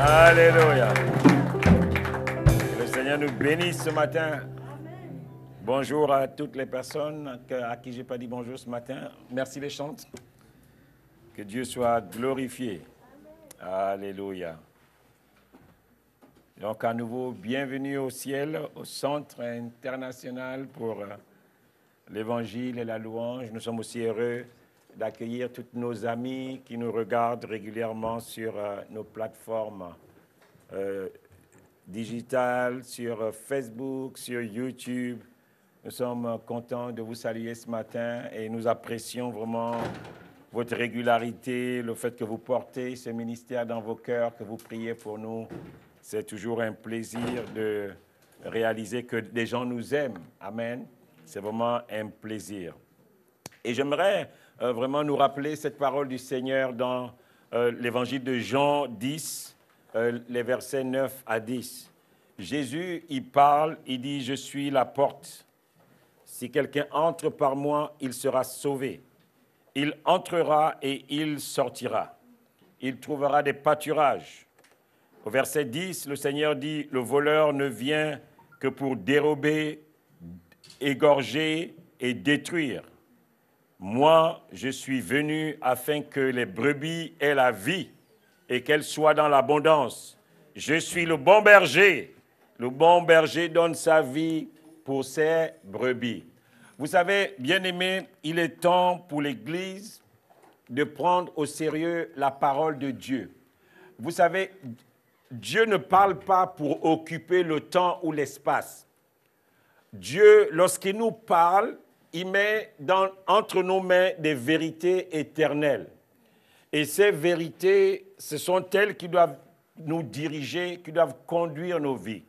Alléluia. Que le Seigneur nous bénisse ce matin. Bonjour à toutes les personnes à qui je n'ai pas dit bonjour ce matin. Merci les chantes. Que Dieu soit glorifié. Alléluia. Donc à nouveau, bienvenue au ciel, au Centre international pour l'Évangile et la louange. Nous sommes aussi heureux d'accueillir tous nos amis qui nous regardent régulièrement sur nos plateformes digitales, sur Facebook, sur YouTube. Nous sommes contents de vous saluer ce matin et nous apprécions vraiment votre régularité, le fait que vous portez ce ministère dans vos cœurs, que vous priez pour nous. C'est toujours un plaisir de réaliser que des gens nous aiment. Amen. C'est vraiment un plaisir. Et j'aimerais vraiment nous rappeler cette parole du Seigneur dans l'évangile de Jean 10, les versets 9 à 10. Jésus, il parle, il dit « Je suis la porte. Si quelqu'un entre par moi, il sera sauvé. Il entrera et il sortira. Il trouvera des pâturages. » Au verset 10, le Seigneur dit « Le voleur ne vient que pour dérober, égorger et détruire. Moi, je suis venu afin que les brebis aient la vie et qu'elles soient dans l'abondance. Je suis le bon berger. Le bon berger donne sa vie pour ses brebis. » Vous savez, bien-aimés, il est temps pour l'Église de prendre au sérieux la parole de Dieu. Vous savez, Dieu ne parle pas pour occuper le temps ou l'espace. Dieu, lorsqu'il nous parle, il met entre nos mains des vérités éternelles. Et ces vérités, ce sont elles qui doivent nous diriger, qui doivent conduire nos vies.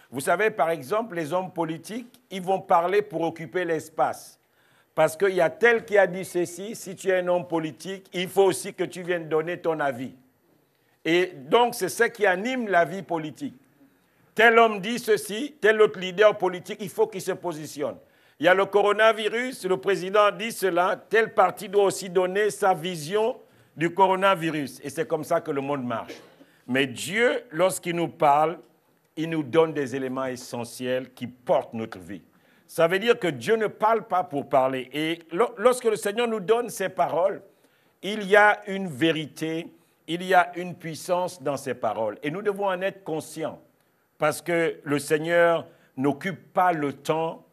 Vous savez, par exemple, les hommes politiques, ils vont parler pour occuper l'espace. Parce qu'il y a tel qui a dit ceci, si tu es un homme politique, il faut aussi que tu viennes donner ton avis. Et donc, c'est ce qui anime la vie politique. Tel homme dit ceci, tel autre leader politique, il faut qu'il se positionne. Il y a le coronavirus, le président dit cela, tel parti doit aussi donner sa vision du coronavirus. Et c'est comme ça que le monde marche. Mais Dieu, lorsqu'il nous parle, il nous donne des éléments essentiels qui portent notre vie. Ça veut dire que Dieu ne parle pas pour parler. Et lorsque le Seigneur nous donne ces paroles, il y a une vérité, il y a une puissance dans ces paroles. Et nous devons en être conscients. Parce que le Seigneur n'occupe pas le temps,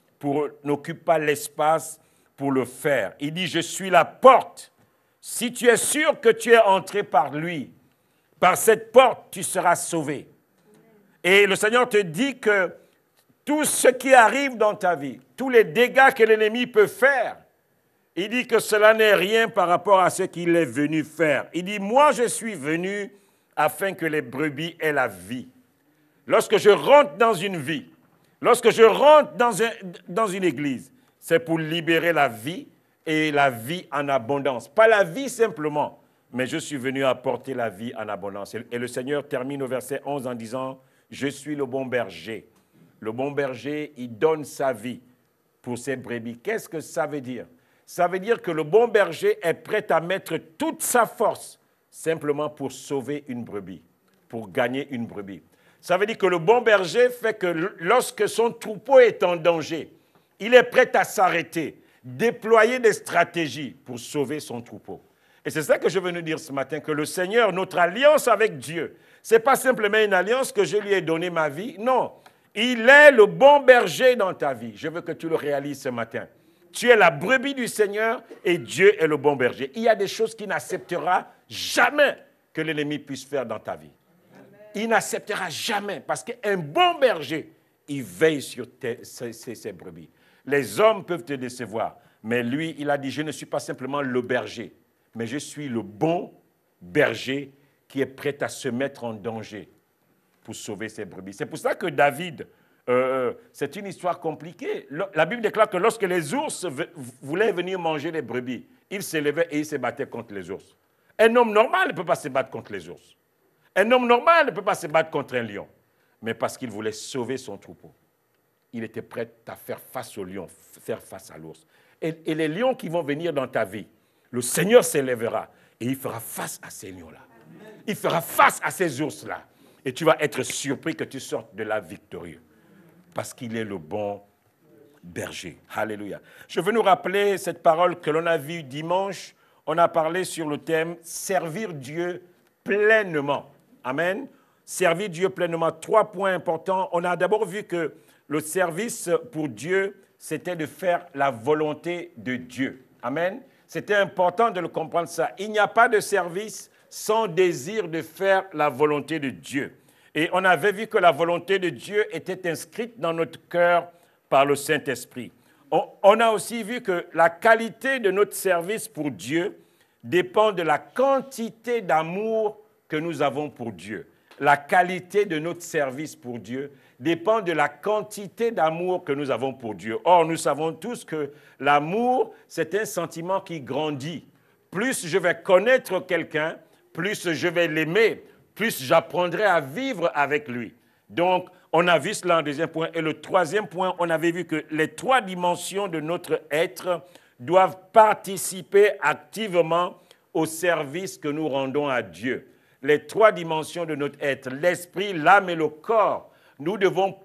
n'occupe pas l'espace pour le faire. Il dit, je suis la porte. Si tu es sûr que tu es entré par lui, par cette porte, tu seras sauvé. Et le Seigneur te dit que tout ce qui arrive dans ta vie, tous les dégâts que l'ennemi peut faire, il dit que cela n'est rien par rapport à ce qu'il est venu faire. Il dit, moi je suis venu afin que les brebis aient la vie. Lorsque je rentre dans une vie, lorsque je rentre dans une église, c'est pour libérer la vie et la vie en abondance. Pas la vie simplement, mais je suis venu apporter la vie en abondance. Et le Seigneur termine au verset 11 en disant, je suis le bon berger. Le bon berger, il donne sa vie pour ses brebis. Qu'est-ce que ça veut dire? Ça veut dire que le bon berger est prêt à mettre toute sa force simplement pour sauver une brebis, pour gagner une brebis. Ça veut dire que le bon berger fait que lorsque son troupeau est en danger, il est prêt à s'arrêter, déployer des stratégies pour sauver son troupeau. Et c'est ça que je veux nous dire ce matin, que le Seigneur, notre alliance avec Dieu, ce n'est pas simplement une alliance que je lui ai donné ma vie, non. Il est le bon berger dans ta vie. Je veux que tu le réalises ce matin. Tu es la brebis du Seigneur et Dieu est le bon berger. Il y a des choses qu'il n'acceptera jamais que l'ennemi puisse faire dans ta vie. Il n'acceptera jamais parce qu'un bon berger, il veille sur ses brebis. Les hommes peuvent te décevoir, mais lui, il a dit, je ne suis pas simplement le berger, mais je suis le bon berger qui est prêt à se mettre en danger pour sauver ses brebis. C'est pour ça que David, c'est une histoire compliquée. La Bible déclare que lorsque les ours voulaient venir manger les brebis, il se levait et il se battait contre les ours. Un homme normal ne peut pas se battre contre les ours. Un homme normal ne peut pas se battre contre un lion. Mais parce qu'il voulait sauver son troupeau, il était prêt à faire face au lion, faire face à l'ours. Et les lions qui vont venir dans ta vie, le Seigneur s'élèvera et il fera face à ces lions-là. Il fera face à ces ours-là. Et tu vas être surpris que tu sortes de là victorieux. Parce qu'il est le bon berger. Alléluia. Je veux nous rappeler cette parole que l'on a vue dimanche. On a parlé sur le thème « Servir Dieu pleinement ». Amen. Servir Dieu pleinement. 3 points importants. On a d'abord vu que le service pour Dieu, c'était de faire la volonté de Dieu. Amen. C'était important de le comprendre ça. Il n'y a pas de service sans désir de faire la volonté de Dieu. Et on avait vu que la volonté de Dieu était inscrite dans notre cœur par le Saint-Esprit. On a aussi vu que la qualité de notre service pour Dieu dépend de la quantité d'amour que nous avons pour Dieu. La qualité de notre service pour Dieu dépend de la quantité d'amour que nous avons pour Dieu. Or, nous savons tous que l'amour, c'est un sentiment qui grandit. Plus je vais connaître quelqu'un, plus je vais l'aimer, plus j'apprendrai à vivre avec lui. Donc, on a vu cela en 2e point. Et le 3e point, on avait vu que les 3 dimensions de notre être doivent participer activement au service que nous rendons à Dieu. Les 3 dimensions de notre être, l'esprit, l'âme et le corps, nous devons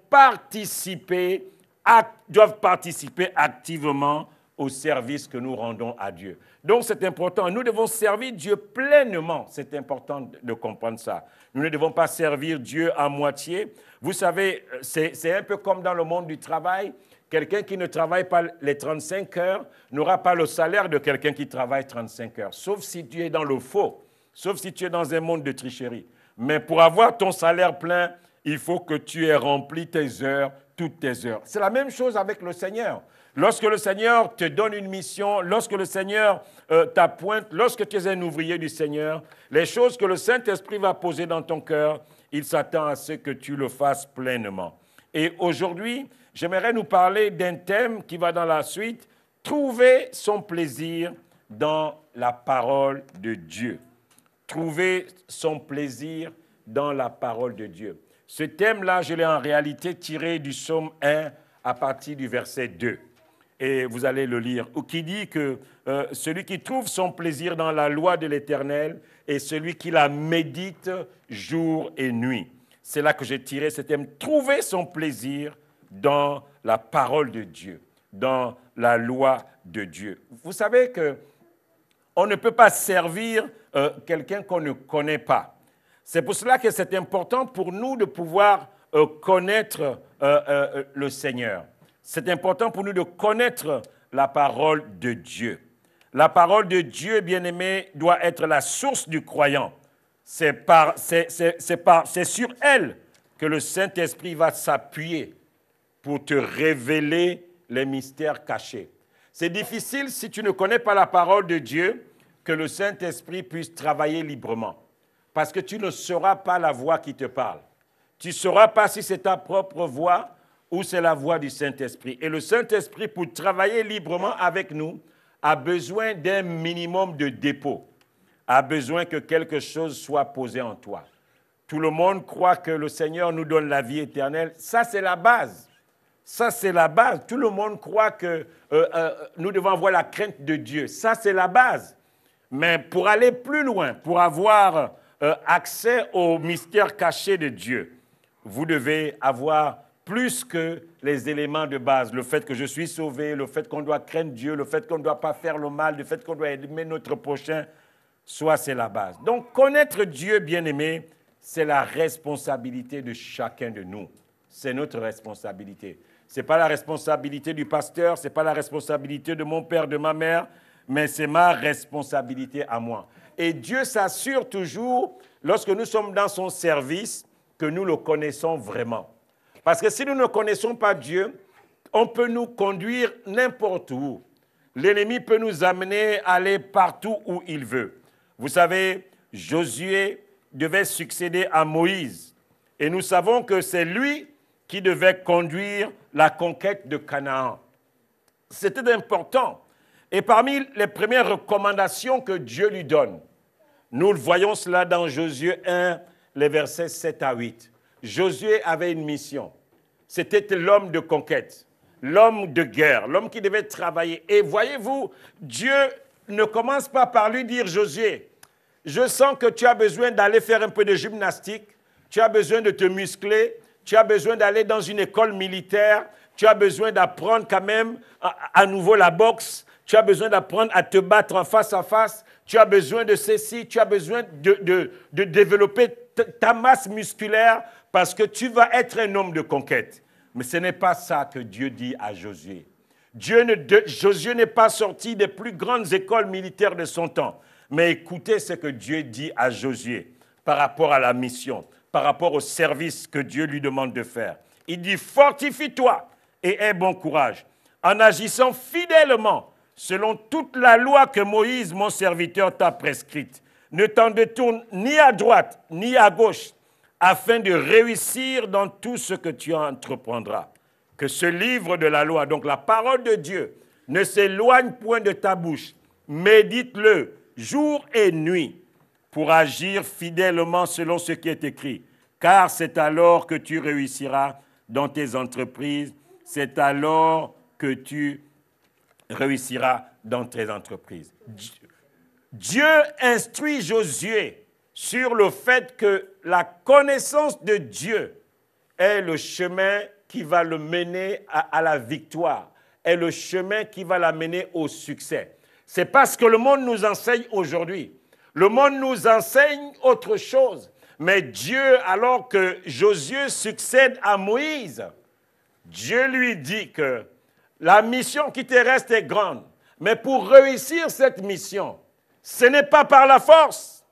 doivent participer activement au service que nous rendons à Dieu. Donc c'est important, nous devons servir Dieu pleinement, c'est important de comprendre ça. Nous ne devons pas servir Dieu à moitié. Vous savez, c'est un peu comme dans le monde du travail, quelqu'un qui ne travaille pas les 35 heures n'aura pas le salaire de quelqu'un qui travaille 35 heures, sauf si tu es dans le faux, sauf si tu es dans un monde de tricherie. Mais pour avoir ton salaire plein, il faut que tu aies rempli tes heures, toutes tes heures. C'est la même chose avec le Seigneur. Lorsque le Seigneur te donne une mission, lorsque le Seigneur t'appointe, lorsque tu es un ouvrier du Seigneur, les choses que le Saint-Esprit va poser dans ton cœur, il s'attend à ce que tu le fasses pleinement. Et aujourd'hui, j'aimerais nous parler d'un thème qui va dans la suite, trouver son plaisir dans la parole de Dieu. Trouver son plaisir dans la parole de Dieu. Ce thème-là, je l'ai en réalité tiré du psaume 1 à partir du verset 2. Et vous allez le lire, qui dit que celui qui trouve son plaisir dans la loi de l'Éternel est celui qui la médite jour et nuit. C'est là que j'ai tiré ce thème, trouver son plaisir dans la parole de Dieu, dans la loi de Dieu. Vous savez qu'on ne peut pas servir quelqu'un qu'on ne connaît pas. C'est pour cela que c'est important pour nous de pouvoir connaître le Seigneur. C'est important pour nous de connaître la parole de Dieu. La parole de Dieu, bien-aimé, doit être la source du croyant. C'est sur elle que le Saint-Esprit va s'appuyer pour te révéler les mystères cachés. C'est difficile, si tu ne connais pas la parole de Dieu, que le Saint-Esprit puisse travailler librement. Parce que tu ne sauras pas la voix qui te parle. Tu ne sauras pas si c'est ta propre voix ou c'est la voix du Saint-Esprit. Et le Saint-Esprit, pour travailler librement avec nous, a besoin d'un minimum de dépôt, a besoin que quelque chose soit posé en toi. Tout le monde croit que le Seigneur nous donne la vie éternelle. Ça, c'est la base. Ça, c'est la base. Tout le monde croit que nous devons avoir la crainte de Dieu. Ça, c'est la base. Mais pour aller plus loin, pour avoir accès aux mystères cachés de Dieu, vous devez avoir plus que les éléments de base. Le fait que je suis sauvé, le fait qu'on doit craindre Dieu, le fait qu'on ne doit pas faire le mal, le fait qu'on doit aimer notre prochain, soit c'est la base. Donc, connaître Dieu, bien-aimé, c'est la responsabilité de chacun de nous. C'est notre responsabilité. Ce n'est pas la responsabilité du pasteur, ce n'est pas la responsabilité de mon père, de ma mère, mais c'est ma responsabilité à moi. Et Dieu s'assure toujours, lorsque nous sommes dans son service, que nous le connaissons vraiment. Parce que si nous ne connaissons pas Dieu, on peut nous conduire n'importe où. L'ennemi peut nous amener à aller partout où il veut. Vous savez, Josué devait succéder à Moïse. Et nous savons que c'est lui qui devait conduire la conquête de Canaan. C'était important. Et parmi les premières recommandations que Dieu lui donne, nous le voyons cela dans Josué 1, les versets 7 à 8. Josué avait une mission. C'était l'homme de conquête, l'homme de guerre, l'homme qui devait travailler. Et voyez-vous, Dieu ne commence pas par lui dire, Josué, je sens que tu as besoin d'aller faire un peu de gymnastique, tu as besoin de te muscler, tu as besoin d'aller dans une école militaire, tu as besoin d'apprendre quand même à nouveau la boxe, tu as besoin d'apprendre à te battre en face à face, tu as besoin de ceci, tu as besoin de développer ta masse musculaire parce que tu vas être un homme de conquête. Mais ce n'est pas ça que Dieu dit à Josué. Josué n'est pas sorti des plus grandes écoles militaires de son temps. Mais écoutez ce que Dieu dit à Josué par rapport à la mission, par rapport au service que Dieu lui demande de faire. Il dit, fortifie-toi et aie bon courage, en agissant fidèlement selon toute la loi que Moïse, mon serviteur, t'a prescrite. Ne t'en détourne ni à droite ni à gauche, afin de réussir dans tout ce que tu entreprendras. Que ce livre de la loi, donc la parole de Dieu, ne s'éloigne point de ta bouche. Médite-le jour et nuit pour agir fidèlement selon ce qui est écrit. Car c'est alors que tu réussiras dans tes entreprises. C'est alors que tu réussiras dans tes entreprises. Dieu instruit Josué sur le fait que la connaissance de Dieu est le chemin qui va le mener à la victoire, est le chemin qui va l'amener au succès. C'est parce que le monde nous enseigne aujourd'hui. Le monde nous enseigne autre chose. Mais Dieu, alors que Josué succède à Moïse, Dieu lui dit que la mission qui te reste est grande. Mais pour réussir cette mission, ce n'est pas par la force.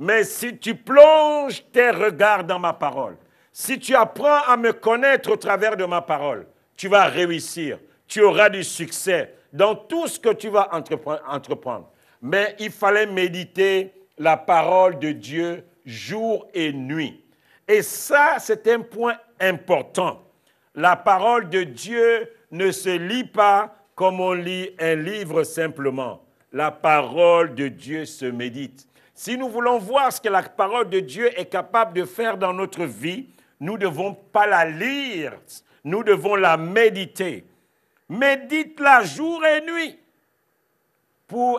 Mais si tu plonges tes regards dans ma parole, si tu apprends à me connaître au travers de ma parole, tu vas réussir. Tu auras du succès dans tout ce que tu vas entreprendre. Mais il fallait méditer la parole de Dieu jour et nuit. Et ça, c'est un point important. La parole de Dieu ne se lit pas comme on lit un livre simplement. La parole de Dieu se médite. Si nous voulons voir ce que la parole de Dieu est capable de faire dans notre vie, nous ne devons pas la lire, nous devons la méditer. Médite-la jour et nuit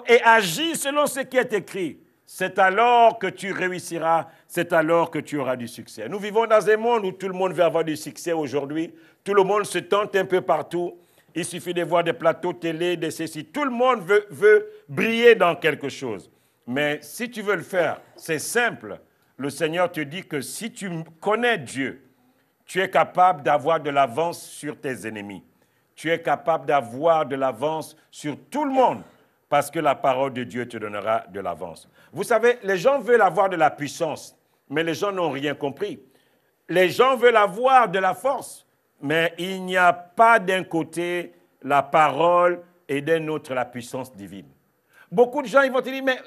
et agis selon ce qui est écrit. C'est alors que tu réussiras, c'est alors que tu auras du succès. Nous vivons dans un monde où tout le monde veut avoir du succès aujourd'hui. Tout le monde se tente un peu partout. Il suffit de voir des plateaux télé, de ceci. Tout le monde veut briller dans quelque chose. Mais si tu veux le faire, c'est simple. Le Seigneur te dit que si tu connais Dieu, tu es capable d'avoir de l'avance sur tes ennemis. Tu es capable d'avoir de l'avance sur tout le monde parce que la parole de Dieu te donnera de l'avance. Vous savez, les gens veulent avoir de la puissance, mais les gens n'ont rien compris. Les gens veulent avoir de la force, mais il n'y a pas d'un côté la parole et d'un autre la puissance divine. Beaucoup de gens ils vont te dire, mais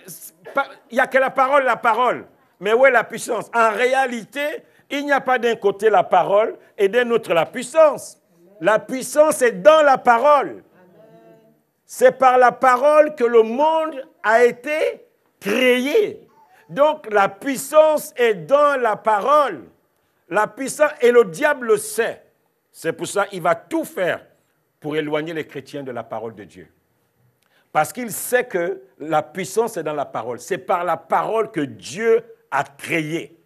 il n'y a que la parole. Mais où est la puissance? En réalité, il n'y a pas d'un côté la parole et d'un autre la puissance. La puissance est dans la parole. C'est par la parole que le monde a été créé. Donc la puissance est dans la parole. La puissance, et le diable le sait. C'est pour ça qu'il va tout faire pour éloigner les chrétiens de la parole de Dieu. Parce qu'il sait que la puissance est dans la parole. C'est par la parole que Dieu a créé.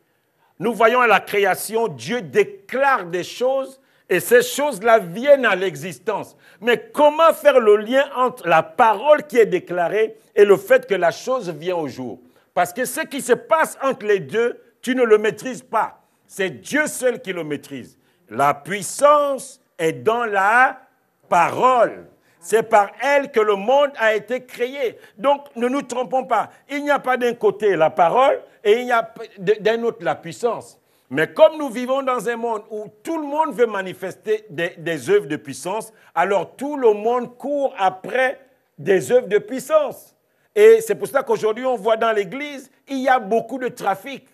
Nous voyons à la création, Dieu déclare des choses et ces choses-là viennent à l'existence. Mais comment faire le lien entre la parole qui est déclarée et le fait que la chose vient au jour? Parce que ce qui se passe entre les deux, tu ne le maîtrises pas. C'est Dieu seul qui le maîtrise. La puissance est dans la parole. C'est par elle que le monde a été créé. Donc, ne nous trompons pas. Il n'y a pas d'un côté la parole et il n'y a d'un autre la puissance. Mais comme nous vivons dans un monde où tout le monde veut manifester des œuvres de puissance, alors tout le monde court après des œuvres de puissance. Et c'est pour ça qu'aujourd'hui, on voit dans l'Église, il y a beaucoup de trafic.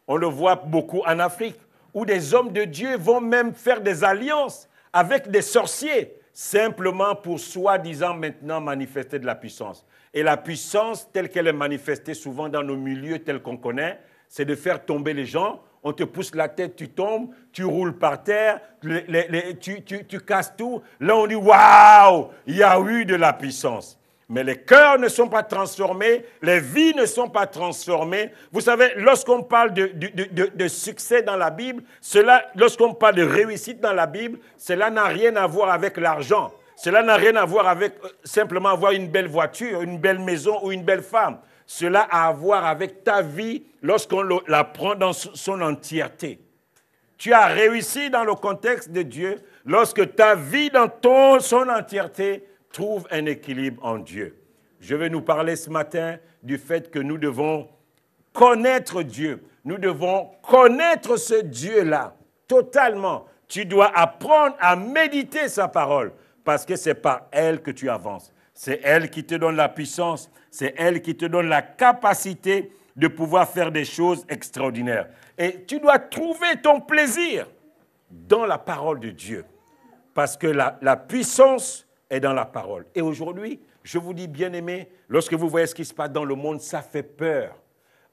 On le voit beaucoup en Afrique, où des hommes de Dieu vont même faire des alliances avec des sorciers, simplement pour soi-disant maintenant manifester de la puissance. Et la puissance telle qu'elle est manifestée souvent dans nos milieux tels qu'on connaît, c'est de faire tomber les gens. On te pousse la tête, tu tombes, tu roules par terre, tu casses tout. Là, on dit, waouh, il y a eu de la puissance. Mais les cœurs ne sont pas transformés, les vies ne sont pas transformées. Vous savez, lorsqu'on parle de succès dans la Bible, lorsqu'on parle de réussite dans la Bible, cela n'a rien à voir avec l'argent. Cela n'a rien à voir avec simplement avoir une belle voiture, une belle maison ou une belle femme. Cela a à voir avec ta vie lorsqu'on la prend dans son entièreté. Tu as réussi dans le contexte de Dieu lorsque ta vie dans son entièreté trouve un équilibre en Dieu. Je vais nous parler ce matin du fait que nous devons connaître Dieu. Nous devons connaître ce Dieu-là totalement. Tu dois apprendre à méditer sa parole parce que c'est par elle que tu avances. C'est elle qui te donne la puissance. C'est elle qui te donne la capacité de pouvoir faire des choses extraordinaires. Et tu dois trouver ton plaisir dans la parole de Dieu parce que la puissance est dans la parole. Et aujourd'hui, je vous dis, bien-aimés, lorsque vous voyez ce qui se passe dans le monde, ça fait peur.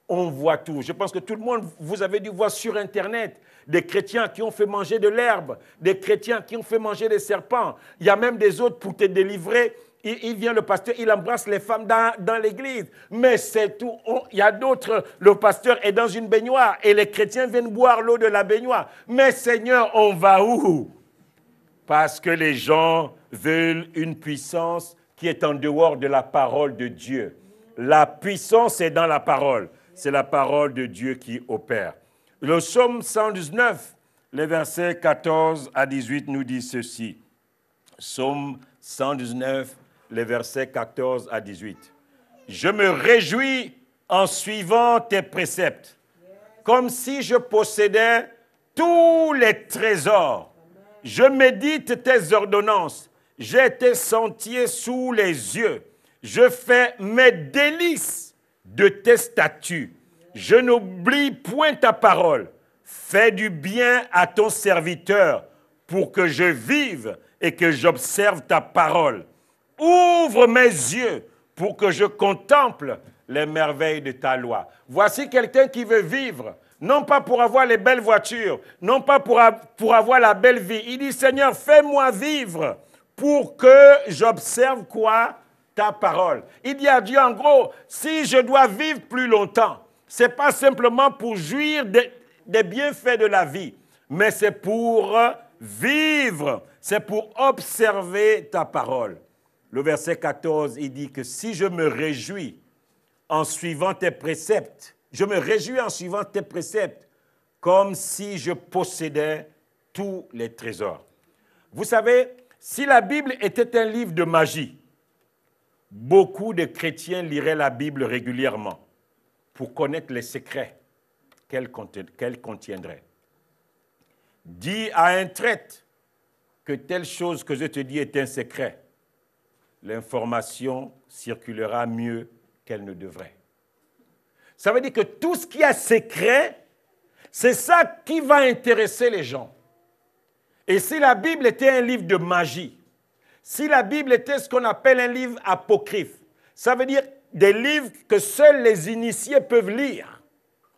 On voit tout. Je pense que tout le monde, vous avez dû voir sur Internet des chrétiens qui ont fait manger de l'herbe, des chrétiens qui ont fait manger des serpents. Il y a même des autres pour te délivrer. Il vient le pasteur, il embrasse les femmes dans l'église. Mais c'est tout. Il y a d'autres, le pasteur est dans une baignoire et les chrétiens viennent boire l'eau de la baignoire. Mais Seigneur, on va où? Parce que les gens veulent une puissance qui est en dehors de la parole de Dieu. La puissance est dans la parole. C'est la parole de Dieu qui opère. Le psaume 119, les versets 14 à 18 nous dit ceci. Psaume 119, les versets 14 à 18. Je me réjouis en suivant tes préceptes, comme si je possédais tous les trésors. Je médite tes ordonnances. J'ai tes sentiers sous les yeux. Je fais mes délices de tes statuts. Je n'oublie point ta parole. Fais du bien à ton serviteur pour que je vive et que j'observe ta parole. Ouvre mes yeux pour que je contemple les merveilles de ta loi. Voici quelqu'un qui veut vivre, non pas pour avoir les belles voitures, non pas pour avoir la belle vie. Il dit, Seigneur, fais-moi vivre pour que j'observe quoi? Ta parole. Il dit à Dieu, en gros, si je dois vivre plus longtemps, ce n'est pas simplement pour jouir des bienfaits de la vie, mais c'est pour vivre, c'est pour observer ta parole. Le verset 14, il dit que si je me réjouis en suivant tes préceptes, je me réjouis en suivant tes préceptes, comme si je possédais tous les trésors. Vous savez, si la Bible était un livre de magie, beaucoup de chrétiens liraient la Bible régulièrement pour connaître les secrets qu'elle contiendrait. Dis à un traître que telle chose que je te dis est un secret. L'information circulera mieux qu'elle ne devrait. Ça veut dire que tout ce qui est secret, c'est ça qui va intéresser les gens. Et si la Bible était un livre de magie, si la Bible était ce qu'on appelle un livre apocryphe, ça veut dire des livres que seuls les initiés peuvent lire.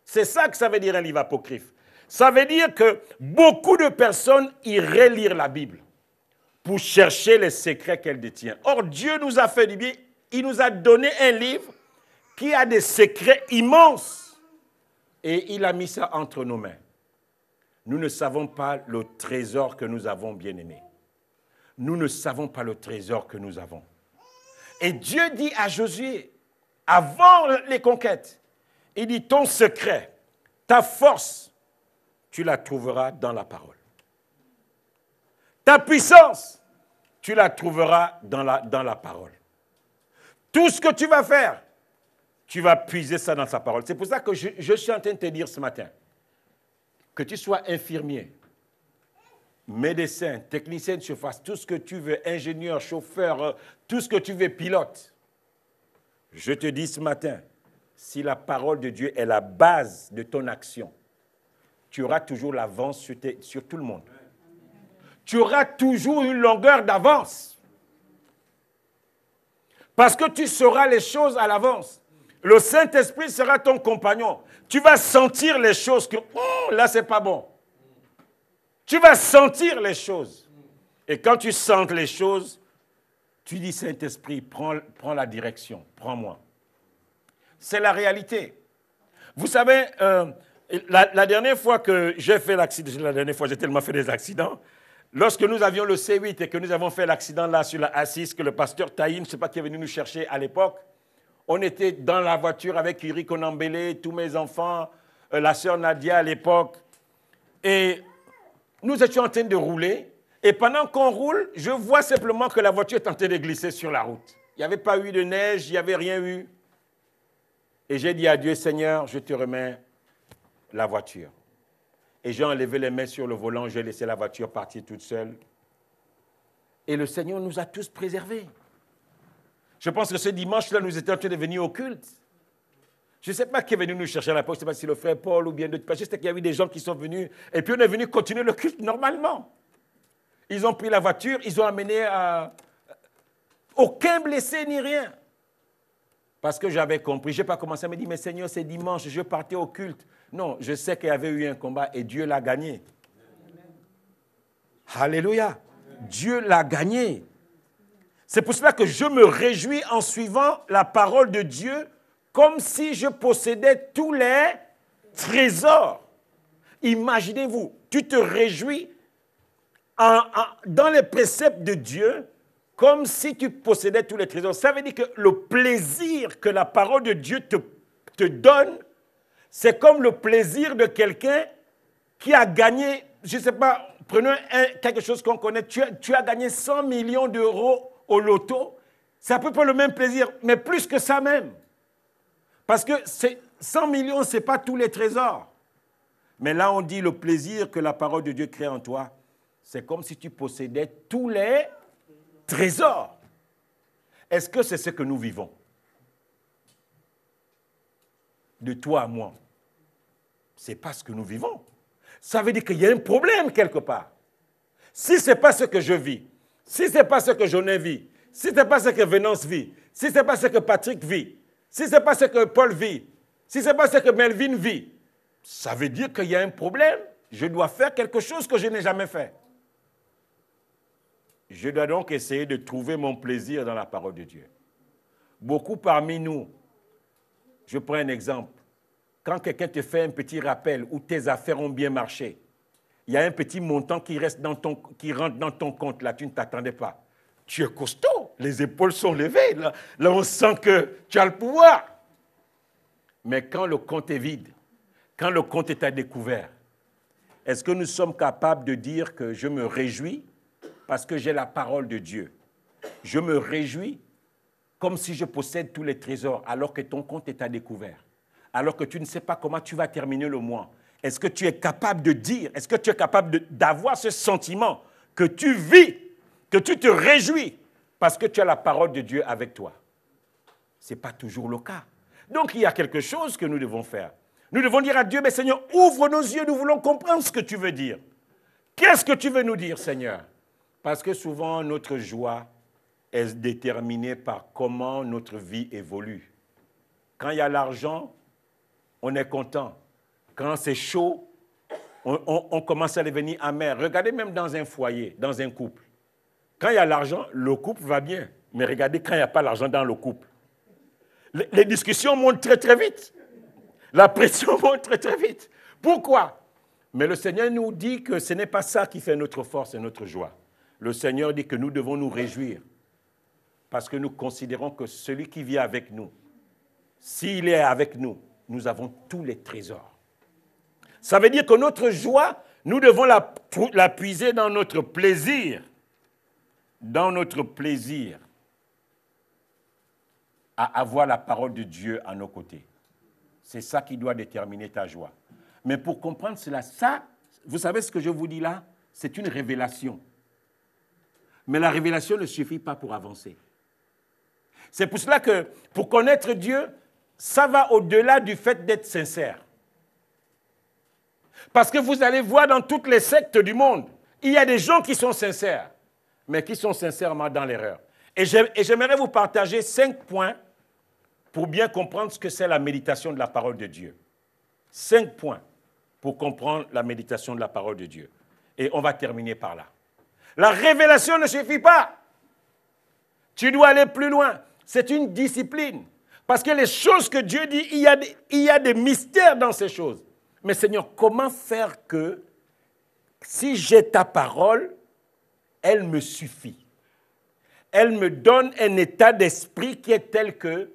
C'est ça que ça veut dire un livre apocryphe. Ça veut dire que beaucoup de personnes iraient lire la Bible pour chercher les secrets qu'elle détient. Or, Dieu nous a fait du bien. Il nous a donné un livre qui a des secrets immenses. Et il a mis ça entre nos mains. Nous ne savons pas le trésor que nous avons, bien-aimés. Nous ne savons pas le trésor que nous avons. Et Dieu dit à Josué, avant les conquêtes, il dit, ton secret, ta force, tu la trouveras dans la parole. Ta puissance, tu la trouveras dans la parole. Tout ce que tu vas faire, tu vas puiser ça dans sa parole. C'est pour ça que je suis en train de te dire ce matin, que tu sois infirmier, médecin, technicien de surface, tout ce que tu veux, ingénieur, chauffeur, tout ce que tu veux, pilote. Je te dis ce matin, si la parole de Dieu est la base de ton action, tu auras toujours l'avance sur tout le monde. Tu auras toujours une longueur d'avance. Parce que tu sauras les choses à l'avance. Le Saint-Esprit sera ton compagnon. Tu vas sentir les choses que, oh, là, c'est pas bon. Tu vas sentir les choses. Et quand tu sens les choses, Tu dis, Saint-Esprit, prends la direction, prends-moi. C'est la réalité. Vous savez, la dernière fois que j'ai fait l'accident, la dernière fois j'ai tellement fait des accidents, lorsque nous avions le C8 et que nous avons fait l'accident là sur la A6, que le pasteur Taïn, je ne sais pas qui est venu nous chercher à l'époque, on était dans la voiture avec Uri Konambele, tous mes enfants, la sœur Nadia à l'époque, et nous étions en train de rouler, et pendant qu'on roule, je vois simplement que la voiture est en train de glisser sur la route. Il n'y avait pas eu de neige, il n'y avait rien eu. Et j'ai dit à Dieu, Seigneur, je te remets la voiture. Et j'ai enlevé les mains sur le volant, j'ai laissé la voiture partir toute seule. Et le Seigneur nous a tous préservés. Je pense que ce dimanche-là, nous étions en train de venir au culte. Je ne sais pas qui est venu nous chercher à la porte, je ne sais pas si le frère Paul ou bien d'autres. Je sais qu'il y a eu des gens qui sont venus, et puis on est venu continuer le culte normalement. Ils ont pris la voiture, ils ont amené aucun blessé ni rien. Parce que j'avais compris, je n'ai pas commencé à me dire, mais Seigneur, c'est dimanche, je partais au culte. Non, je sais qu'il y avait eu un combat et Dieu l'a gagné. Amen. Alléluia. Dieu l'a gagné. C'est pour cela que je me réjouis en suivant la parole de Dieu comme si je possédais tous les trésors. Imaginez-vous, tu te réjouis dans les préceptes de Dieu comme si tu possédais tous les trésors. Ça veut dire que le plaisir que la parole de Dieu te donne, c'est comme le plaisir de quelqu'un qui a gagné, je ne sais pas, prenons quelque chose qu'on connaît, tu as gagné 100 millions d'euros au loto, c'est à peu près le même plaisir, mais plus que ça même. Parce que 100 millions, ce n'est pas tous les trésors. Mais là, on dit le plaisir que la parole de Dieu crée en toi, c'est comme si tu possédais tous les trésors. Est-ce que c'est ce que nous vivons? De toi à moi. Ce n'est pas ce que nous vivons. Ça veut dire qu'il y a un problème quelque part. Si ce n'est pas ce que je vis, si ce n'est pas ce que Jonet vit, si ce n'est pas ce que Venance vit, si ce n'est pas ce que Patrick vit, si ce n'est pas ce que Paul vit, si ce n'est pas ce que Melvin vit, ça veut dire qu'il y a un problème. Je dois faire quelque chose que je n'ai jamais fait. Je dois donc essayer de trouver mon plaisir dans la parole de Dieu. Beaucoup parmi nous, je prends un exemple, quand quelqu'un te fait un petit rappel où tes affaires ont bien marché, il y a un petit montant qui rentre dans ton compte, là, tu ne t'attendais pas. Tu es costaud, les épaules sont levées, là on sent que tu as le pouvoir. Mais quand le compte est vide, quand le compte est à découvert, est-ce que nous sommes capables de dire que je me réjouis parce que j'ai la parole de Dieu? Je me réjouis comme si je possède tous les trésors alors que ton compte est à découvert, alors que tu ne sais pas comment tu vas terminer le mois. Est-ce que tu es capable de dire, est-ce que tu es capable d'avoir ce sentiment que tu vis, que tu te réjouis parce que tu as la parole de Dieu avec toi? Ce n'est pas toujours le cas. Donc il y a quelque chose que nous devons faire. Nous devons dire à Dieu, mais Seigneur, ouvre nos yeux, nous voulons comprendre ce que tu veux dire. Qu'est-ce que tu veux nous dire, Seigneur? Parce que souvent, notre joie est déterminée par comment notre vie évolue. Quand il y a l'argent, on est content. Quand c'est chaud, on commence à devenir amer. Regardez même dans un foyer, dans un couple. Quand il y a l'argent, le couple va bien. Mais regardez quand il n'y a pas l'argent dans le couple. Les discussions montent très très vite. La pression monte très très vite. Pourquoi? Mais le Seigneur nous dit que ce n'est pas ça qui fait notre force et notre joie. Le Seigneur dit que nous devons nous réjouir parce que nous considérons que celui qui vit avec nous, s'il est avec nous, nous avons tous les trésors. Ça veut dire que notre joie, nous devons la puiser dans notre plaisir. Dans notre plaisir à avoir la parole de Dieu à nos côtés. C'est ça qui doit déterminer ta joie. Mais pour comprendre cela, ça, vous savez ce que je vous dis là? C'est une révélation. Mais la révélation ne suffit pas pour avancer. C'est pour cela que, pour connaître Dieu, ça va au-delà du fait d'être sincère. Parce que vous allez voir dans toutes les sectes du monde, il y a des gens qui sont sincères, mais qui sont sincèrement dans l'erreur. Et j'aimerais vous partager 5 points pour bien comprendre ce que c'est la méditation de la parole de Dieu. 5 points pour comprendre la méditation de la parole de Dieu. Et on va terminer par là. La révélation ne suffit pas. Tu dois aller plus loin. C'est une discipline. Parce que les choses que Dieu dit, il y a des mystères dans ces choses. Mais Seigneur, comment faire que si j'ai ta parole, elle me suffit. Elle me donne un état d'esprit qui est tel que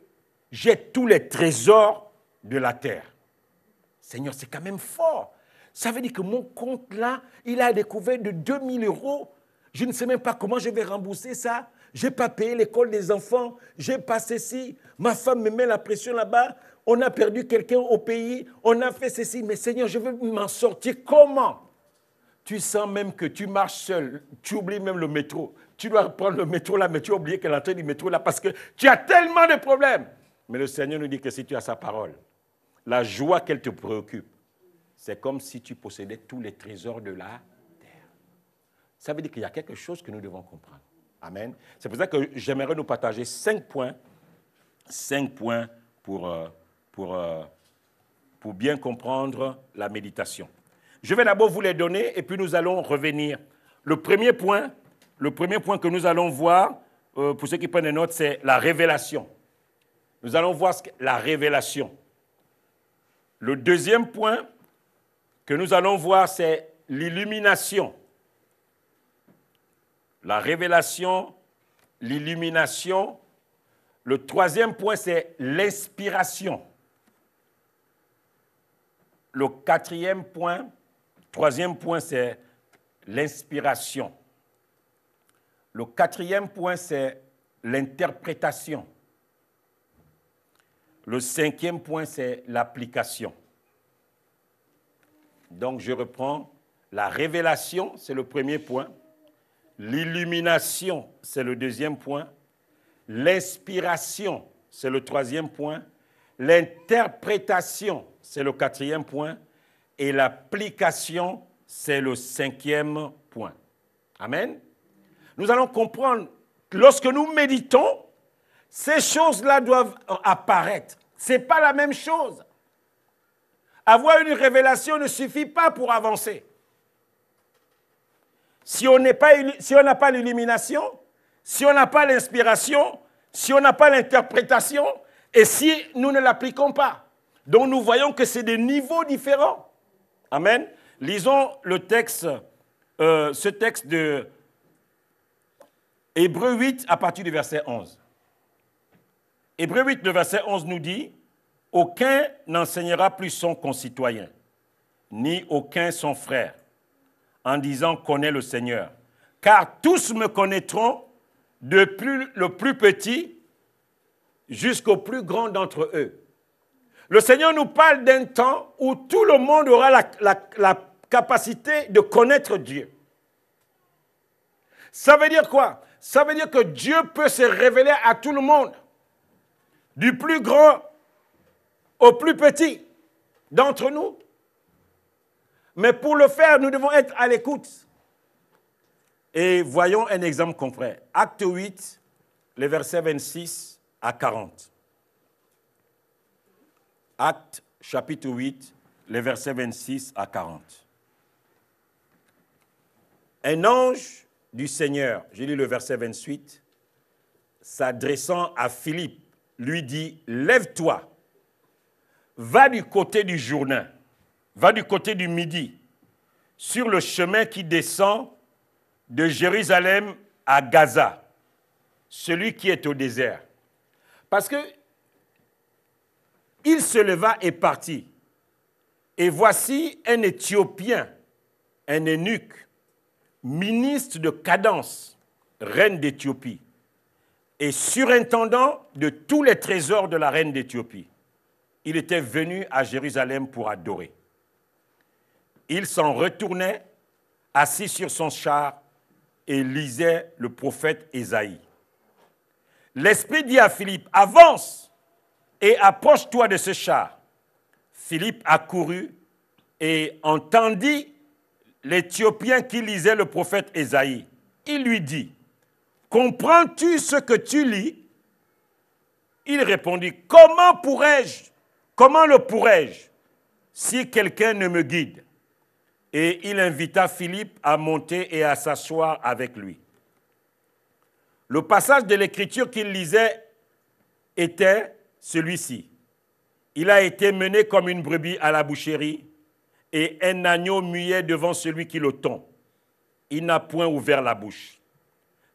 j'ai tous les trésors de la terre. Seigneur, c'est quand même fort. Ça veut dire que mon compte là, il a découvert de 2000 €. Je ne sais même pas comment je vais rembourser ça. Je n'ai pas payé l'école des enfants. J'ai pas ceci. Ma femme me met la pression là-bas. On a perdu quelqu'un au pays. On a fait ceci. Mais Seigneur, je veux m'en sortir. Comment? Tu sens même que tu marches seul. Tu oublies même le métro. Tu dois prendre le métro là, mais tu as oublié que l'entrée du métro là parce que tu as tellement de problèmes. Mais le Seigneur nous dit que si tu as sa parole, la joie qu'elle te préoccupe, c'est comme si tu possédais tous les trésors de la terre. Ça veut dire qu'il y a quelque chose que nous devons comprendre. Amen. C'est pour ça que j'aimerais nous partager 5 points pour bien comprendre la méditation. Je vais d'abord vous les donner et puis nous allons revenir. Le premier point que nous allons voir, pour ceux qui prennent des notes, c'est la révélation. Nous allons voir la révélation. Le deuxième point que nous allons voir, c'est l'illumination. La révélation, l'illumination. Le troisième point, c'est l'inspiration. Le troisième point, c'est l'inspiration. Le quatrième point, c'est l'interprétation. Le cinquième point, c'est l'application. Donc, je reprends. La révélation, c'est le premier point. L'illumination, c'est le deuxième point. L'inspiration, c'est le troisième point. L'interprétation, c'est le quatrième point. Et l'application, c'est le cinquième point. Amen. Nous allons comprendre que lorsque nous méditons, ces choses-là doivent apparaître. Ce n'est pas la même chose. Avoir une révélation ne suffit pas pour avancer. Si on n'a pas l'illumination, si on n'a pas l'inspiration, si on n'a pas l'interprétation, et si nous ne l'appliquons pas. Donc nous voyons que c'est des niveaux différents. Amen. Lisons le texte, ce texte de Hébreux 8 à partir du verset 11. Hébreux 8, le verset 11 nous dit « Aucun n'enseignera plus son concitoyen, ni aucun son frère, en disant « Connais le Seigneur ». Car tous me connaîtront, depuis le plus petit jusqu'au plus grand d'entre eux. Le Seigneur nous parle d'un temps où tout le monde aura la capacité de connaître Dieu. Ça veut dire quoi? Ça veut dire que Dieu peut se révéler à tout le monde, du plus grand au plus petit d'entre nous. Mais pour le faire, nous devons être à l'écoute. Et voyons un exemple concret. Acte 8, les versets 26 à 40. Acte chapitre 8, les versets 26 à 40. Un ange du Seigneur, j'ai lu le verset 28, s'adressant à Philippe, lui dit « Lève-toi, va du côté du Jourdain, va du côté du Midi, sur le chemin qui descend de Jérusalem à Gaza, celui qui est au désert. » Parce que il se leva et partit. Et voici un Éthiopien, un eunuque, ministre de Cadence, reine d'Éthiopie, et surintendant de tous les trésors de la reine d'Éthiopie. Il était venu à Jérusalem pour adorer. Il s'en retournait, assis sur son char, et lisait le prophète Ésaïe. L'Esprit dit à Philippe, « Avance et approche-toi de ce char. » Philippe accourut et entendit l'Éthiopien qui lisait le prophète Ésaïe. Il lui dit, « Comprends-tu ce que tu lis ?» Il répondit, « Comment le pourrais-je si quelqu'un ne me guide ?» Et il invita Philippe à monter et à s'asseoir avec lui. Le passage de l'Écriture qu'il lisait était celui-ci. Il a été mené comme une brebis à la boucherie, et un agneau muet devant celui qui le tond. Il n'a point ouvert la bouche.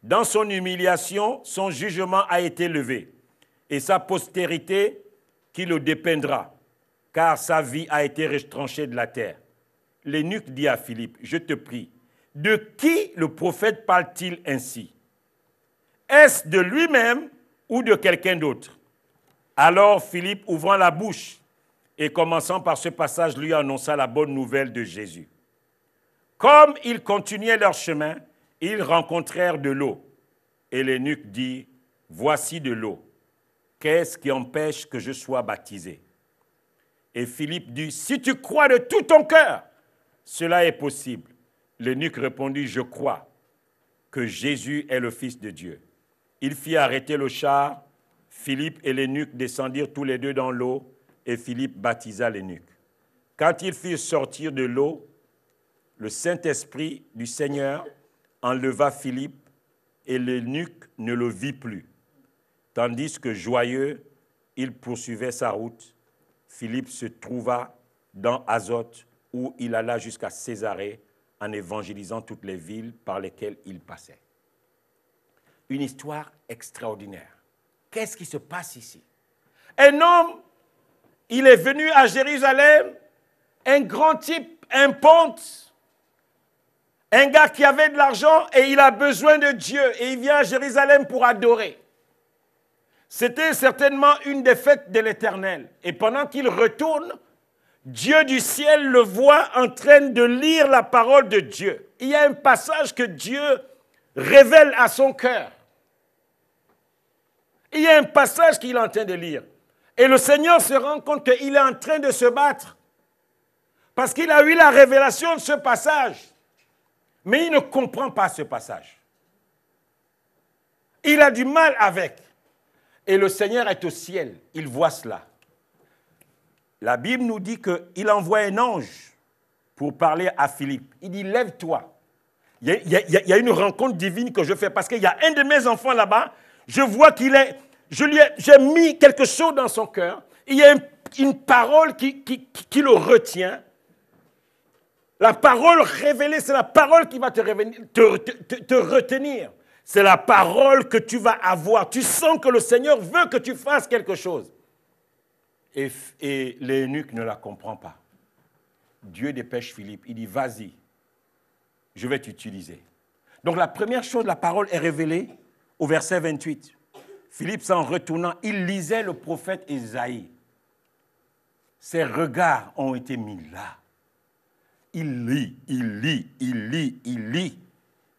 Dans son humiliation, son jugement a été levé, et sa postérité qui le dépeindra, car sa vie a été retranchée de la terre. L'eunuque dit à Philippe, je te prie, de qui le prophète parle-t-il ainsi? Est-ce de lui-même ou de quelqu'un d'autre? Alors Philippe, ouvrant la bouche et commençant par ce passage, lui annonça la bonne nouvelle de Jésus. Comme ils continuaient leur chemin, ils rencontrèrent de l'eau. Et l'eunuque dit, voici de l'eau. Qu'est-ce qui empêche que je sois baptisé? Et Philippe dit, si tu crois de tout ton cœur, cela est possible. L'eunuque répondit, je crois que Jésus est le Fils de Dieu. Il fit arrêter le char. Philippe et l'eunuque descendirent tous les deux dans l'eau, et Philippe baptisa l'eunuque. Quand ils firent sortir de l'eau, le Saint-Esprit du Seigneur enleva Philippe, et l'eunuque ne le vit plus. Tandis que joyeux, il poursuivait sa route, Philippe se trouva dans Azote, où il alla jusqu'à Césarée, en évangélisant toutes les villes par lesquelles il passait. Une histoire extraordinaire. Qu'est-ce qui se passe ici? Un homme, il est venu à Jérusalem, un grand type, un ponte, un gars qui avait de l'argent et il a besoin de Dieu et il vient à Jérusalem pour adorer. C'était certainement une des fêtes de l'Éternel. Et pendant qu'il retourne, Dieu du ciel le voit en train de lire la parole de Dieu. Il y a un passage que Dieu révèle à son cœur. Il y a un passage qu'il est en train de lire. Et le Seigneur se rend compte qu'il est en train de se battre. Parce qu'il a eu la révélation de ce passage. Mais il ne comprend pas ce passage. Il a du mal avec. Et le Seigneur est au ciel. Il voit cela. La Bible nous dit qu'il envoie un ange pour parler à Philippe. Il dit, lève-toi. Il y a une rencontre divine que je fais parce qu'il y a un de mes enfants là-bas. Je vois qu'il est, j'ai mis quelque chose dans son cœur. Il y a une parole qui le retient. La parole révélée, c'est la parole qui va te retenir. C'est la parole que tu vas avoir. Tu sens que le Seigneur veut que tu fasses quelque chose. Et l'eunuque ne la comprend pas. Dieu dépêche Philippe. Il dit, vas-y, je vais t'utiliser. Donc la première chose, la parole est révélée au verset 28. Philippe, s'en retournant, il lisait le prophète Ésaïe. Ses regards ont été mis là. Il lit, il lit, il lit, il lit.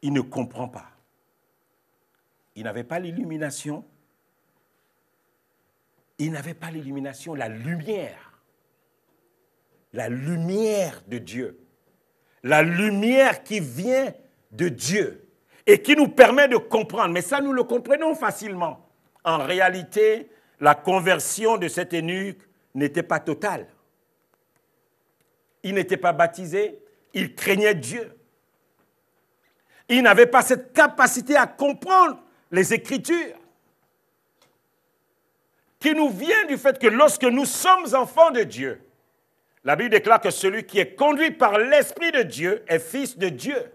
Il ne comprend pas. Il n'avait pas l'illumination. Il n'avait pas l'illumination, la lumière. La lumière de Dieu. La lumière qui vient de Dieu et qui nous permet de comprendre. Mais ça, nous le comprenons facilement. En réalité, la conversion de cet eunuque n'était pas totale. Il n'était pas baptisé, il craignait Dieu. Il n'avait pas cette capacité à comprendre les Écritures, qui nous vient du fait que lorsque nous sommes enfants de Dieu, la Bible déclare que celui qui est conduit par l'Esprit de Dieu est fils de Dieu.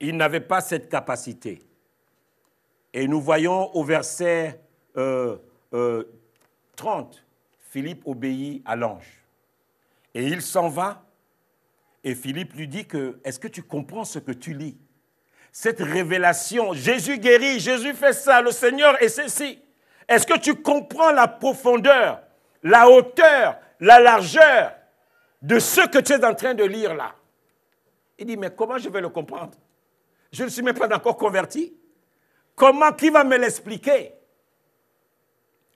Il n'avait pas cette capacité. Et nous voyons au verset 30, Philippe obéit à l'ange. Et il s'en va, et Philippe lui dit que, est-ce que tu comprends ce que tu lis? Cette révélation, Jésus guérit, Jésus fait ça, le Seigneur est ceci. Est-ce que tu comprends la profondeur, la hauteur, la largeur de ce que tu es en train de lire là? Il dit, mais comment je vais le comprendre? Je ne suis même pas encore converti. Comment, qui va me l'expliquer?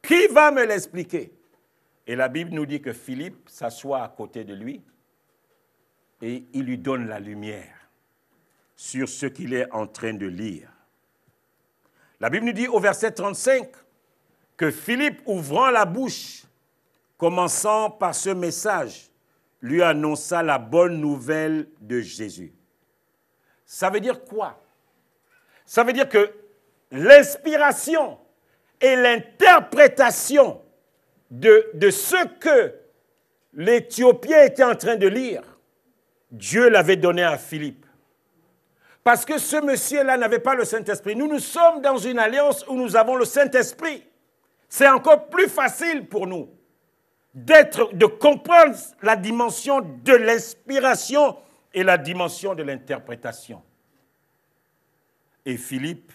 Qui va me l'expliquer? Et la Bible nous dit que Philippe s'assoit à côté de lui et il lui donne la lumière sur ce qu'il est en train de lire. La Bible nous dit au verset 35 que Philippe, ouvrant la bouche, commençant par ce message, lui annonça la bonne nouvelle de Jésus. Ça veut dire quoi? Ça veut dire que l'inspiration et l'interprétation de ce que l'Éthiopien était en train de lire, Dieu l'avait donné à Philippe. Parce que ce monsieur-là n'avait pas le Saint-Esprit. Nous sommes dans une alliance où nous avons le Saint-Esprit. C'est encore plus facile pour nous de comprendre la dimension de l'inspiration et la dimension de l'interprétation. Et Philippe,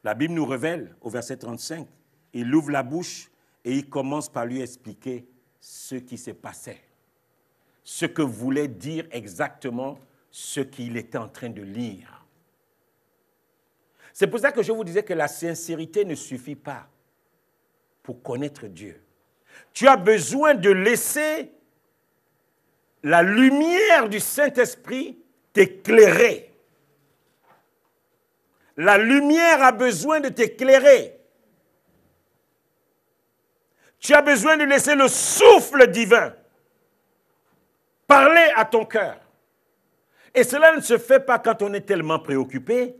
la Bible nous révèle au verset 35, il ouvre la bouche et il commence par lui expliquer ce qui se passait, ce que voulait dire exactement ce qu'il était en train de lire. C'est pour ça que je vous disais que la sincérité ne suffit pas pour connaître Dieu. Tu as besoin de laisser la lumière du Saint-Esprit t'éclairer. La lumière a besoin de t'éclairer. Tu as besoin de laisser le souffle divin parler à ton cœur. Et cela ne se fait pas quand on est tellement préoccupé.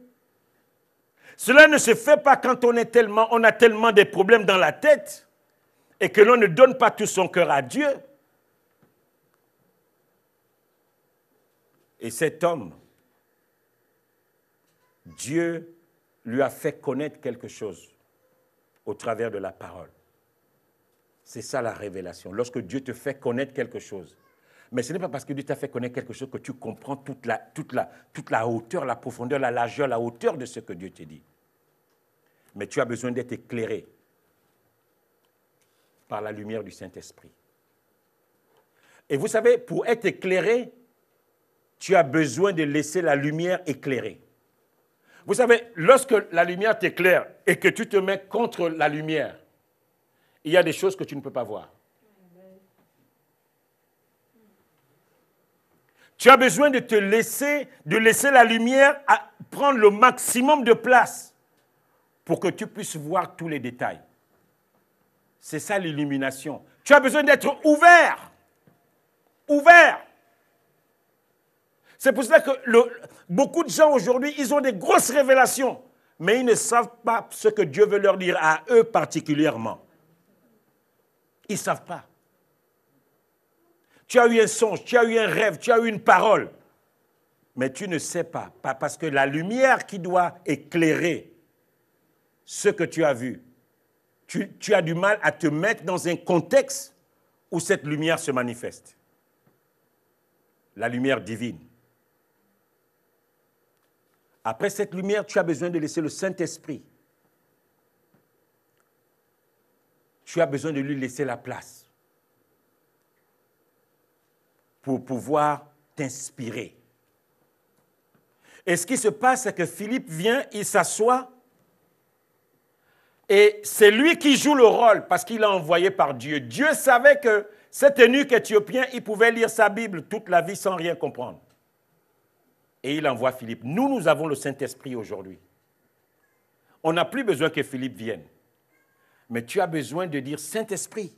Cela ne se fait pas quand on a tellement de problèmes dans la tête et que l'on ne donne pas tout son cœur à Dieu. Et cet homme, Dieu lui a fait connaître quelque chose au travers de la parole. C'est ça la révélation. Lorsque Dieu te fait connaître quelque chose. Mais ce n'est pas parce que Dieu t'a fait connaître quelque chose que tu comprends toute la hauteur, la profondeur, la largeur, la hauteur de ce que Dieu te dit. Mais tu as besoin d'être éclairé par la lumière du Saint-Esprit. Et vous savez, pour être éclairé, tu as besoin de laisser la lumière éclairer. Vous savez, lorsque la lumière t'éclaire et que tu te mets contre la lumière, il y a des choses que tu ne peux pas voir. Tu as besoin de laisser la lumière prendre le maximum de place pour que tu puisses voir tous les détails. C'est ça l'illumination. Tu as besoin d'être ouvert. Ouvert. C'est pour cela que beaucoup de gens aujourd'hui, ils ont des grosses révélations, mais ils ne savent pas ce que Dieu veut leur dire à eux particulièrement. Ils ne savent pas. Tu as eu un songe, tu as eu un rêve, tu as eu une parole, mais tu ne sais pas, parce que la lumière qui doit éclairer ce que tu as vu, tu as du mal à te mettre dans un contexte où cette lumière se manifeste. La lumière divine. Après cette lumière, tu as besoin de laisser le Saint-Esprit. Tu as besoin de lui laisser la place pour pouvoir t'inspirer. Et ce qui se passe, c'est que Philippe vient, il s'assoit, et c'est lui qui joue le rôle parce qu'il est envoyé par Dieu. Dieu savait que cet eunuque éthiopien, il pouvait lire sa Bible toute la vie sans rien comprendre. Et il envoie Philippe. Nous avons le Saint-Esprit aujourd'hui. On n'a plus besoin que Philippe vienne. Mais tu as besoin de dire, Saint-Esprit,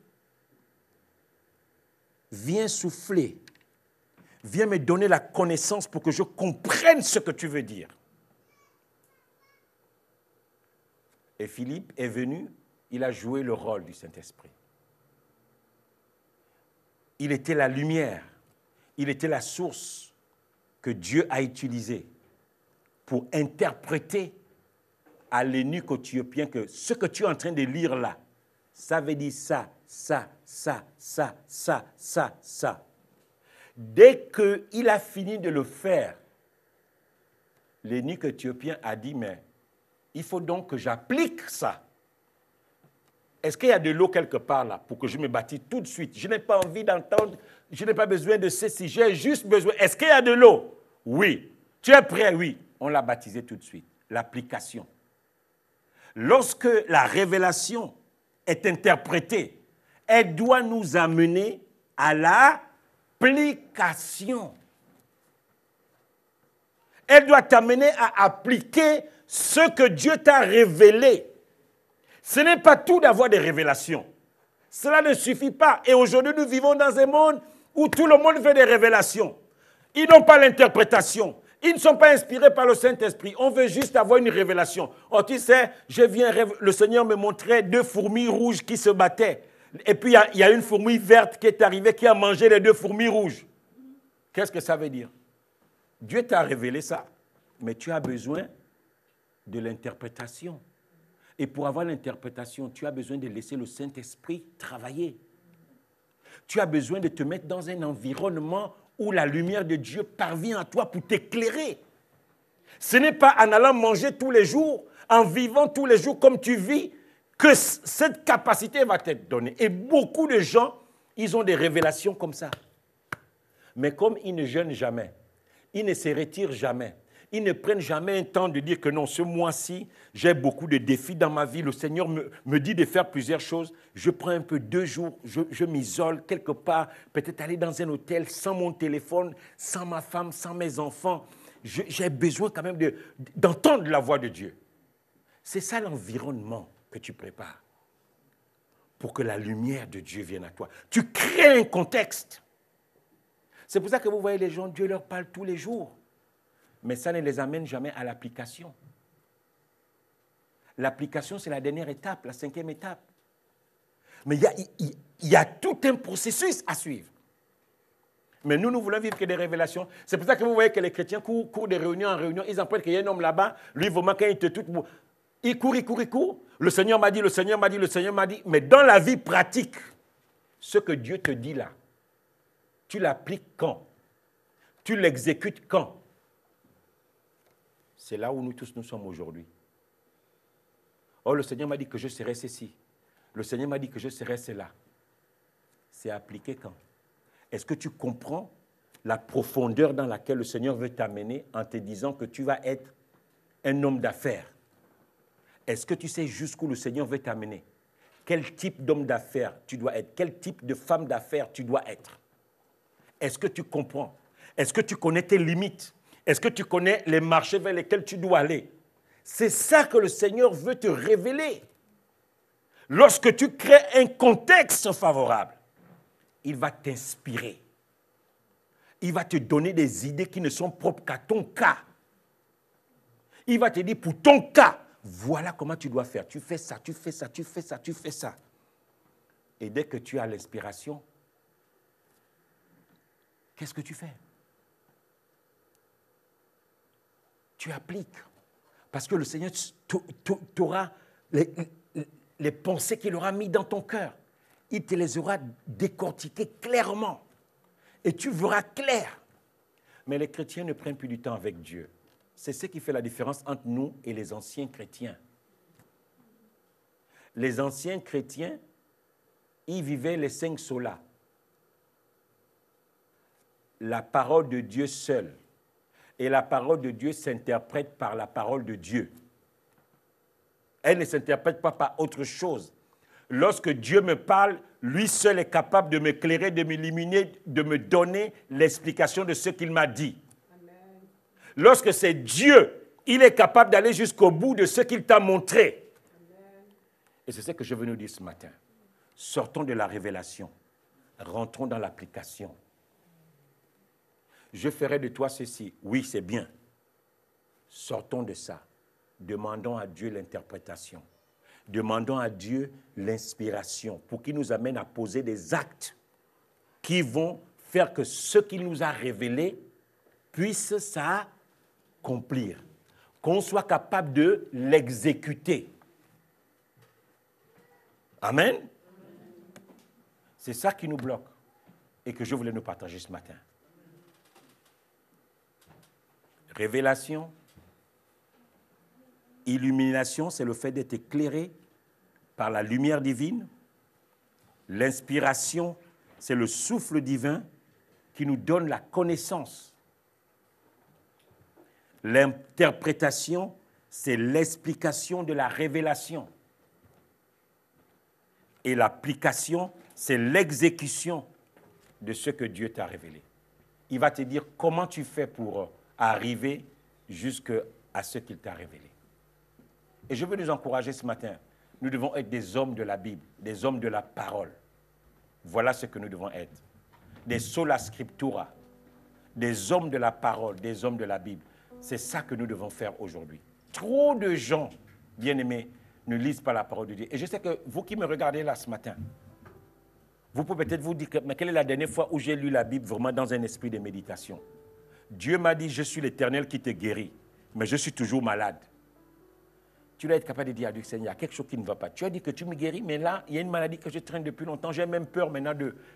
viens souffler. Viens me donner la connaissance pour que je comprenne ce que tu veux dire. Et Philippe est venu, il a joué le rôle du Saint-Esprit. Il était la lumière, il était la source que Dieu a utilisée pour interpréter à l'eunuque éthiopien que ce que tu es en train de lire là, ça veut dire ça, ça, ça, ça, ça, ça, ça. Dès qu'il a fini de le faire, l'eunuque éthiopien a dit, mais il faut donc que j'applique ça. Est-ce qu'il y a de l'eau quelque part là pour que je me baptise tout de suite? Je n'ai pas envie d'entendre, je n'ai pas besoin de ceci, j'ai juste besoin. Est-ce qu'il y a de l'eau? Oui. Tu es prêt? Oui. On l'a baptisé tout de suite. L'application. Lorsque la révélation est interprétée, elle doit nous amener à l'application. Elle doit t'amener à appliquer ce que Dieu t'a révélé. Ce n'est pas tout d'avoir des révélations. Cela ne suffit pas. Et aujourd'hui, nous vivons dans un monde où tout le monde veut des révélations. Ils n'ont pas l'interprétation. Ils ne sont pas inspirés par le Saint-Esprit. On veut juste avoir une révélation. Oh, tu sais, le Seigneur me montrait 2 fourmis rouges qui se battaient. Et puis, il y a une fourmi verte qui est arrivée, qui a mangé les 2 fourmis rouges. Qu'est-ce que ça veut dire? Dieu t'a révélé ça. Mais tu as besoin de l'interprétation. Et pour avoir l'interprétation, tu as besoin de laisser le Saint-Esprit travailler. Tu as besoin de te mettre dans un environnement où la lumière de Dieu parvient à toi pour t'éclairer. Ce n'est pas en allant manger tous les jours, en vivant tous les jours comme tu vis, que cette capacité va t'être donnée. Et beaucoup de gens, ils ont des révélations comme ça. Mais comme ils ne jeûnent jamais, ils ne se retirent jamais, ils ne prennent jamais un temps de dire que non, ce mois-ci, j'ai beaucoup de défis dans ma vie. Le Seigneur me dit de faire plusieurs choses. Je prends un peu 2 jours, je m'isole quelque part, peut-être aller dans un hôtel sans mon téléphone, sans ma femme, sans mes enfants. J'ai besoin quand même d'entendre la voix de Dieu. C'est ça l'environnement que tu prépares pour que la lumière de Dieu vienne à toi. Tu crées un contexte. C'est pour ça que vous voyez les gens, Dieu leur parle tous les jours. Mais ça ne les amène jamais à l'application. L'application, c'est la dernière étape, la 5e étape. Mais il y a tout un processus à suivre. Mais nous voulons vivre que des révélations. C'est pour ça que vous voyez que les chrétiens courent de réunion en réunion. Ils apprennent qu'il y a un homme là-bas. Lui, vraiment, quand il te tout. Il court. Le Seigneur m'a dit, le Seigneur m'a dit, le Seigneur m'a dit. Mais dans la vie pratique, ce que Dieu te dit là, tu l'appliques quand? Tu l'exécutes quand? C'est là où nous tous nous sommes aujourd'hui. Oh, le Seigneur m'a dit que je serai ceci. Le Seigneur m'a dit que je serai cela. C'est appliqué quand? Est-ce que tu comprends la profondeur dans laquelle le Seigneur veut t'amener en te disant que tu vas être un homme d'affaires? Est-ce que tu sais jusqu'où le Seigneur veut t'amener? Quel type d'homme d'affaires tu dois être? Quel type de femme d'affaires tu dois être? Est-ce que tu comprends? Est-ce que tu connais tes limites? Est-ce que tu connais les marchés vers lesquels tu dois aller? C'est ça que le Seigneur veut te révéler. Lorsque tu crées un contexte favorable, il va t'inspirer. Il va te donner des idées qui ne sont propres qu'à ton cas. Il va te dire, pour ton cas, voilà comment tu dois faire. Tu fais ça, tu fais ça, tu fais ça, tu fais ça. Et dès que tu as l'inspiration, qu'est-ce que tu fais? Tu appliques. Parce que le Seigneur t'aura les pensées qu'il aura mises dans ton cœur. Il te les aura décortiquées clairement. Et tu verras clair. Mais les chrétiens ne prennent plus du temps avec Dieu. C'est ce qui fait la différence entre nous et les anciens chrétiens. Les anciens chrétiens, ils vivaient les 5 solas. La parole de Dieu seule. Et la parole de Dieu s'interprète par la parole de Dieu. Elle ne s'interprète pas par autre chose. Lorsque Dieu me parle, lui seul est capable de m'éclairer, de m'illuminer, de me donner l'explication de ce qu'il m'a dit. Amen. Lorsque c'est Dieu, il est capable d'aller jusqu'au bout de ce qu'il t'a montré. Amen. Et c'est ce que je veux nous dire ce matin. Sortons de la révélation. Rentrons dans l'application. Je ferai de toi ceci. Oui, c'est bien. Sortons de ça. Demandons à Dieu l'interprétation. Demandons à Dieu l'inspiration pour qu'il nous amène à poser des actes qui vont faire que ce qu'il nous a révélé puisse s'accomplir. Qu'on soit capable de l'exécuter. Amen. C'est ça qui nous bloque et que je voulais nous partager ce matin. Révélation, illumination, c'est le fait d'être éclairé par la lumière divine. L'inspiration, c'est le souffle divin qui nous donne la connaissance. L'interprétation, c'est l'explication de la révélation. Et l'application, c'est l'exécution de ce que Dieu t'a révélé. Il va te dire comment tu fais pour arriver jusqu'à ce qu'il t'a révélé. Et je veux nous encourager ce matin. Nous devons être des hommes de la Bible, des hommes de la parole. Voilà ce que nous devons être. Des sola scriptura, des hommes de la parole, des hommes de la Bible. C'est ça que nous devons faire aujourd'hui. Trop de gens, bien-aimés, ne lisent pas la parole de Dieu. Et je sais que vous qui me regardez là ce matin, vous pouvez peut-être vous dire, mais quelle est la dernière fois où j'ai lu la Bible vraiment dans un esprit de méditation? Dieu m'a dit, je suis l'Éternel qui te guérit, mais je suis toujours malade. Tu dois être capable de dire à Dieu, Seigneur, il y a quelque chose qui ne va pas. Tu as dit que tu me guéris, mais là, il y a une maladie que je traîne depuis longtemps. J'ai même peur maintenant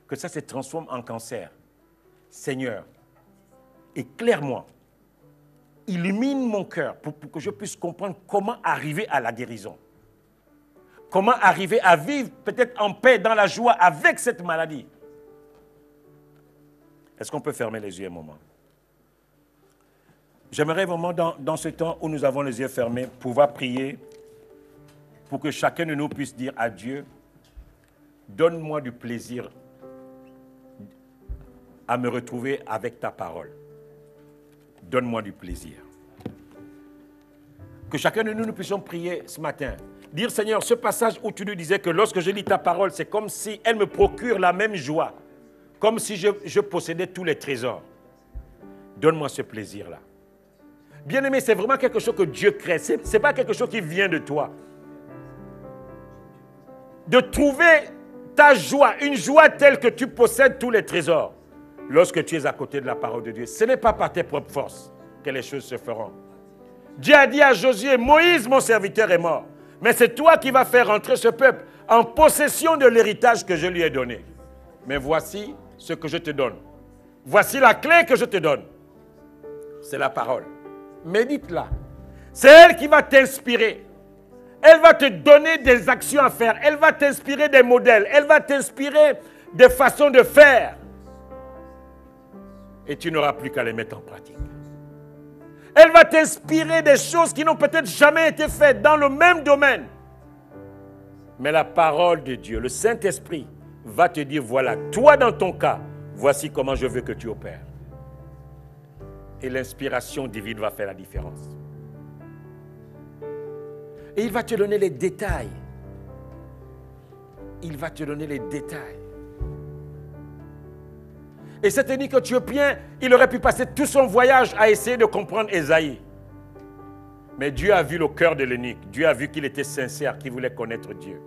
que ça se transforme en cancer. Seigneur, éclaire-moi. Illumine mon cœur pour que je puisse comprendre comment arriver à la guérison. Comment arriver à vivre peut-être en paix, dans la joie avec cette maladie. Est-ce qu'on peut fermer les yeux un moment? J'aimerais vraiment, dans ce temps où nous avons les yeux fermés, pouvoir prier pour que chacun de nous puisse dire à Dieu, donne-moi du plaisir à me retrouver avec ta parole. Donne-moi du plaisir. Que chacun de nous, nous puissions prier ce matin. Dire, Seigneur, ce passage où tu nous disais que lorsque je lis ta parole, c'est comme si elle me procure la même joie. Comme si je possédais tous les trésors. Donne-moi ce plaisir-là. Bien-aimé, c'est vraiment quelque chose que Dieu crée. Ce n'est pas quelque chose qui vient de toi. De trouver ta joie, une joie telle que tu possèdes tous les trésors. Lorsque tu es à côté de la parole de Dieu, ce n'est pas par tes propres forces que les choses se feront. Dieu a dit à Josué, Moïse, mon serviteur, est mort. Mais c'est toi qui vas faire entrer ce peuple en possession de l'héritage que je lui ai donné. Mais voici ce que je te donne. Voici la clé que je te donne. C'est la parole. Médite-la. C'est elle qui va t'inspirer. Elle va te donner des actions à faire. Elle va t'inspirer des modèles. Elle va t'inspirer des façons de faire. Et tu n'auras plus qu'à les mettre en pratique. Elle va t'inspirer des choses qui n'ont peut-être jamais été faites dans le même domaine. Mais la parole de Dieu, le Saint-Esprit, va te dire, voilà, toi dans ton cas, voici comment je veux que tu opères. Et l'inspiration divine va faire la différence. Et il va te donner les détails. Il va te donner les détails. Et cet unique Éthiopien, il aurait pu passer tout son voyage à essayer de comprendre Ésaïe. Mais Dieu a vu le cœur de l'eunuque. Dieu a vu qu'il était sincère, qu'il voulait connaître Dieu.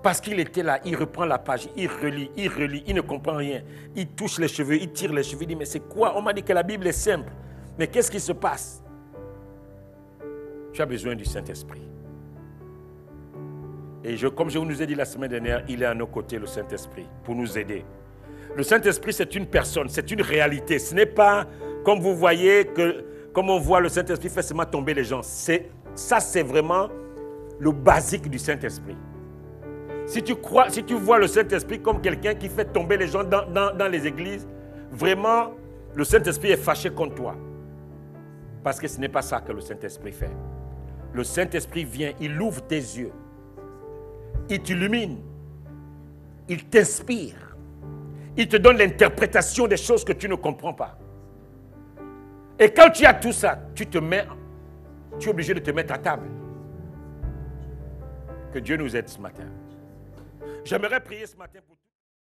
Parce qu'il était là, il reprend la page, il relit, il ne comprend rien. Il touche les cheveux, il tire les cheveux, il dit, mais c'est quoi? On m'a dit que la Bible est simple. Mais qu'est-ce qui se passe? Tu as besoin du Saint-Esprit. Et comme je vous nous ai dit la semaine dernière, il est à nos côtés, le Saint-Esprit, pour nous aider. Le Saint-Esprit, c'est une personne, c'est une réalité. Ce n'est pas comme vous voyez, comme on voit le Saint-Esprit faire seulement tomber les gens. Ça, c'est vraiment le basique du Saint-Esprit. Si tu vois le Saint-Esprit comme quelqu'un qui fait tomber les gens dans les églises, vraiment, le Saint-Esprit est fâché contre toi. Parce que ce n'est pas ça que le Saint-Esprit fait. Le Saint-Esprit vient, il ouvre tes yeux. Il t'illumine. Il t'inspire. Il te donne l'interprétation des choses que tu ne comprends pas. Et quand tu as tout ça, tu es obligé de te mettre à table. Que Dieu nous aide ce matin. J'aimerais prier ce matin pour